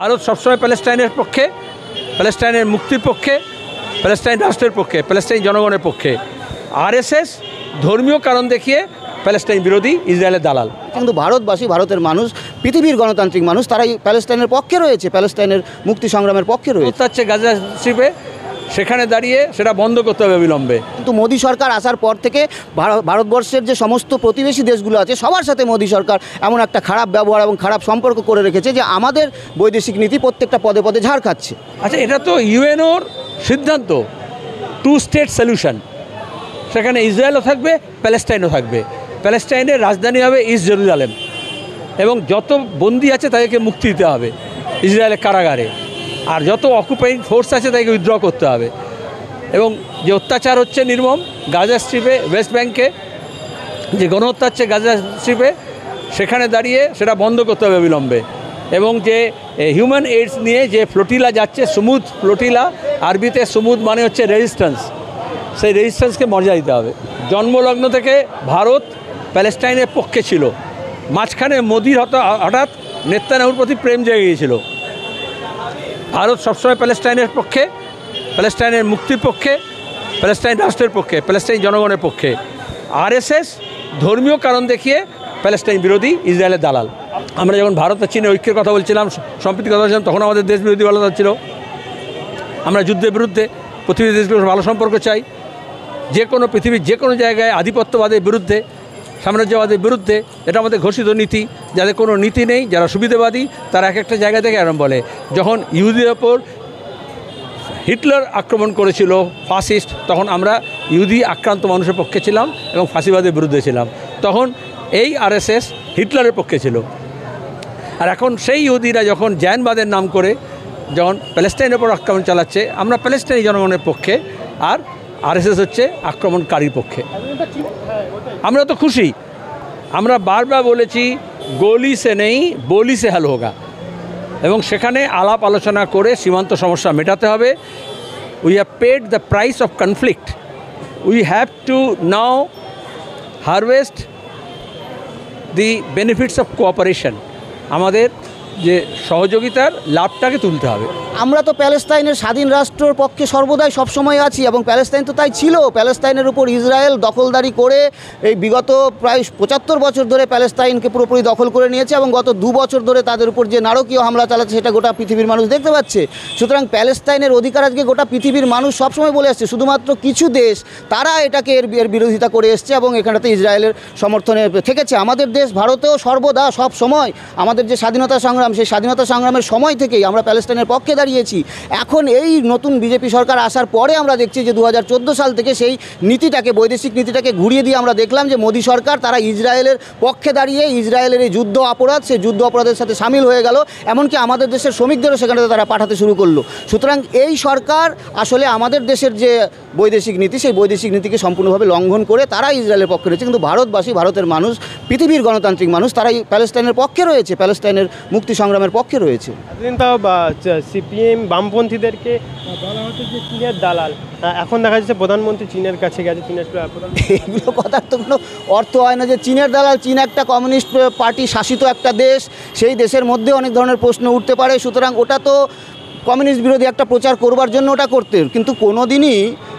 ভারত সবসময় প্যালেস্টাইনের পক্ষে, প্যালেস্টাইনের মুক্তির পক্ষে, প্যালেস্টাইন রাষ্ট্রের পক্ষে, প্যালেস্টাইন জনগণের পক্ষে। আরএসএস ধর্মীয় কারণ দেখিয়ে প্যালেস্টাইন বিরোধী, ইসরায়েলের দালাল। কিন্তু ভারতবাসী, ভারতের মানুষ, পৃথিবীর গণতান্ত্রিক মানুষ, তারাই প্যালেস্টাইনের পক্ষে রয়েছে, প্যালেস্টাইনের মুক্তি সংগ্রামের পক্ষে রয়েছে। হচ্ছে গাজা স্ট্রিপে, সেখানে দাঁড়িয়ে সেটা বন্ধ করতে হবে অবিলম্বে। কিন্তু মোদী সরকার আসার পর থেকে ভারতবর্ষের যে সমস্ত প্রতিবেশী দেশগুলো আছে সবার সাথে মোদী সরকার এমন একটা খারাপ ব্যবহার এবং খারাপ সম্পর্ক করে রেখেছে যে আমাদের বৈদেশিক নীতি প্রত্যেকটা পদে পদে ঝাড় খাচ্ছে। আচ্ছা, এটা তো ইউএনওর সিদ্ধান্ত, 2 স্টেট সলিউশন। সেখানে ইসরায়েলও থাকবে, প্যালেস্টাইনও থাকবে। প্যালেস্টাইনের রাজধানী হবে ইস্ট জেরুজালেম, এবং যত বন্দী আছে তাদেরকে মুক্তি দিতে হবে ইসরায়েলের কারাগারে, আর যত অকুপাইং ফোর্স আছে তাদেরকে উইথড্র করতে হবে। এবং যে অত্যাচার হচ্ছে নির্মম গাজা স্ট্রিপে, ওয়েস্ট ব্যাঙ্কে যে গণহত্যা হচ্ছে গাজা স্ট্রিপে, সেখানে দাঁড়িয়ে সেটা বন্ধ করতে হবে অবিলম্বে। এবং যে হিউম্যান এইডস নিয়ে যে ফ্লোটিলা যাচ্ছে, সুমুদ ফ্লোটিলা, আরবিতে সুমুদ মানে হচ্ছে রেজিস্ট্যান্স, সেই রেজিস্ট্যান্সকে মর্যাদা দিতে হবে। জন্মলগ্ন থেকে ভারত প্যালেস্টাইনের পক্ষে ছিল, মাঝখানে মোদির হঠাৎ নেতানিয়াহুর প্রতি প্রেম জেগে গিয়েছিল। ভারত সবসময় প্যালেস্টাইনের পক্ষে, প্যালেস্টাইনের মুক্তির পক্ষে, প্যালেস্টাইন রাষ্ট্রের পক্ষে, প্যালেস্টাইন জনগণের পক্ষে। আরএসএস ধর্মীয় কারণ দেখিয়ে প্যালেস্টাইন বিরোধী, ইসরায়েলের দালাল। আমরা যখন ভারত আর চীনের ঐক্যের কথা বলছিলাম, সম্প্রীতির কথা বলছিলাম, তখন আমাদের দেশ বিরোধী বলা হচ্ছিল। আমরা যুদ্ধের বিরুদ্ধে, পৃথিবীর দেশগুলোর ভালো সম্পর্ক চাই। যে কোনো পৃথিবীর যে কোনো জায়গায় আধিপত্যবাদের বিরুদ্ধে, সাম্রাজ্যবাদের বিরুদ্ধে, এটা আমাদের ঘোষিত নীতি। যাদের কোনো নীতি নেই, যারা সুবিধাবাদী, তারা এক একটা জায়গা থেকে এরম বলে। যখন ইহুদিদের ওপর হিটলার আক্রমণ করেছিল, ফাসিস্ট, তখন আমরা ইহুদি আক্রান্ত মানুষের পক্ষে ছিলাম এবং ফাঁসিবাদের বিরুদ্ধে ছিলাম। তখন এই আরএসএস হিটলারের পক্ষে ছিল। আর এখন সেই ইহুদিরা যখন জায়নবাদের নাম করে যখন প্যালেস্টাইনের ওপর আক্রমণ চালাচ্ছে, আমরা প্যালেস্টাইনি জনগণের পক্ষে, আর আরএসএস হচ্ছে আক্রমণকারীর পক্ষে। আমরা তো খুশি। আমরা বারবার বলেছি, গোলি সে নেই বলি সে হাল হোগা, এবং সেখানে আলাপ আলোচনা করে সীমান্ত সমস্যা মেটাতে হবে। We have paid the price of conflict, we have to now harvest the benefits of cooperation. আমাদের যে সহযোগিতার লাভটাকে তুলতে হবে। আমরা তো প্যালেস্তাইনের স্বাধীন রাষ্ট্রের পক্ষে সর্বদাই সবসময় আছি, এবং প্যালেস্তাইন তো তাই ছিল। প্যালেস্তাইনের উপর ইসরায়েল দখলদারি করে এই বিগত প্রায় 75 বছর ধরে প্যালেস্তাইনকে পুরোপুরি দখল করে নিয়েছে, এবং গত 2 বছর ধরে তাদের উপর যে নারকীয় হামলা চালাচ্ছে সেটা গোটা পৃথিবীর মানুষ দেখতে পাচ্ছে। সুতরাং প্যালেস্তাইনের অধিকার আজকে গোটা পৃথিবীর মানুষ সবসময় বলে আসছে। শুধুমাত্র কিছু দেশ তারা এটাকে এর বিরোধিতা করে এসছে এবং এখানটাতে ইসরায়েলের সমর্থনে থেকেছে। আমাদের দেশ ভারতেও সর্বদা সব সময় আমাদের যে স্বাধীনতা সংগ্রাম, সেই স্বাধীনতা সংগ্রামের সময় থেকেই আমরা প্যালেস্টাইনের পক্ষে দাঁড়িয়েছি। এখন এই নতুন বিজেপি সরকার আসার পরে আমরা দেখছি যে 2014 সাল থেকে সেই নীতিটাকে, বৈদেশিক নীতিটাকে ঘুরিয়ে দিয়ে আমরা দেখলাম যে মোদী সরকার তারা ইসরায়েলের পক্ষে দাঁড়িয়ে ইসরায়েলের এই যুদ্ধ অপরাধ, সেই যুদ্ধ অপরাধের সাথে সামিল হয়ে গেল। এমনকি আমাদের দেশের শ্রমিকদেরও সেখানে তারা পাঠাতে শুরু করলো। সুতরাং এই সরকার আসলে আমাদের দেশের যে বৈদেশিক নীতি, সেই বৈদেশিক নীতিকে সম্পূর্ণভাবে লঙ্ঘন করে তারা ইসরায়েলের পক্ষে রয়েছে। কিন্তু ভারতবাসী, ভারতের মানুষ, পৃথিবীর গণতান্ত্রিক মানুষ, তারাই প্যালেস্টাইনের পক্ষে রয়েছে, প্যালেস্টাইনের মুক্তি সংগ্রামের পক্ষে রয়েছে। সিপিএম বামপন্থীদেরকে বলা হচ্ছে যে চীনের দালাল, এখন দেখা যাচ্ছে প্রধানমন্ত্রী চীনের কাছে গেছে। চীনের এগুলো কথার তো কোনো অর্থ হয় না যে চীনের দালাল। চীন একটা কমিউনিস্ট পার্টি শাসিত একটা দেশ, সেই দেশের মধ্যে অনেক ধরনের প্রশ্ন উঠতে পারে। সুতরাং ওটা তো কমিউনিস্ট বিরোধী একটা প্রচার করবার জন্য ওটা করতে, কিন্তু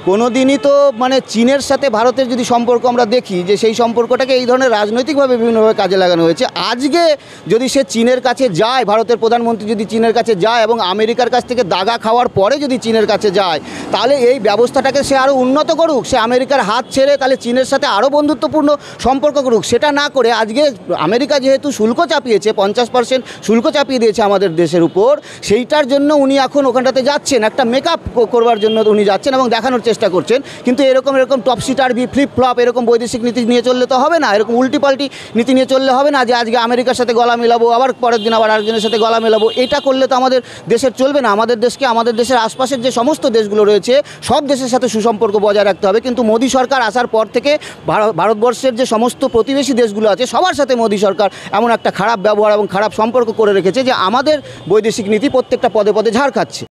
কোনোদিনই তো মানে চীনের সাথে ভারতের যদি সম্পর্ক আমরা দেখি, যে সেই সম্পর্কটাকে এই ধরনের রাজনৈতিকভাবে বিভিন্নভাবে কাজে লাগানো হয়েছে। আজকে যদি সে চীনের কাছে যায়, ভারতের প্রধানমন্ত্রী যদি চীনের কাছে যায় এবং আমেরিকার কাছ থেকে দাগা খাওয়ার পরে যদি চীনের কাছে যায়, তাহলে এই ব্যবস্থাটাকে সে আরও উন্নত করুক, সে আমেরিকার হাত ছেড়ে তাহলে চীনের সাথে আরও বন্ধুত্বপূর্ণ সম্পর্ক করুক। সেটা না করে আজকে আমেরিকা যেহেতু শুল্ক চাপিয়েছে, 50% শুল্ক চাপিয়ে দিয়েছে আমাদের দেশের উপর, সেইটার জন্য উনি এখন ওখানটাতে যাচ্ছেন, একটা মেকআপ করবার জন্য উনি যাচ্ছেন এবং দেখানোর চেষ্টা করছেন। কিন্তু এরকম টপসি-টার্ভি, ফ্লিপ ফ্লপ এরকম বৈদেশিক নীতি নিয়ে চললে তো হবে না। এরকম উল্টিপাল্টি নীতি নিয়ে চললে হবে না যে আজকে আমেরিকার সাথে গলা মেলাবো, আবার পরের দিন আবার আরেকজনের সাথে গলা মেলাবো। এটা করলে তো আমাদের দেশের চলবে না। আমাদের দেশকে, আমাদের দেশের আশপাশের যে সমস্ত দেশগুলো রয়েছে সব দেশের সাথে সুসম্পর্ক বজায় রাখতে হবে। কিন্তু মোদী সরকার আসার পর থেকে ভারতবর্ষের যে সমস্ত প্রতিবেশী দেশগুলো আছে সবার সাথে মোদী সরকার এমন একটা খারাপ ব্যবহার এবং খারাপ সম্পর্ক করে রেখেছে যে আমাদের বৈদেশিক নীতি প্রত্যেকটা পদে পদে ঝাড় খাচ্ছে।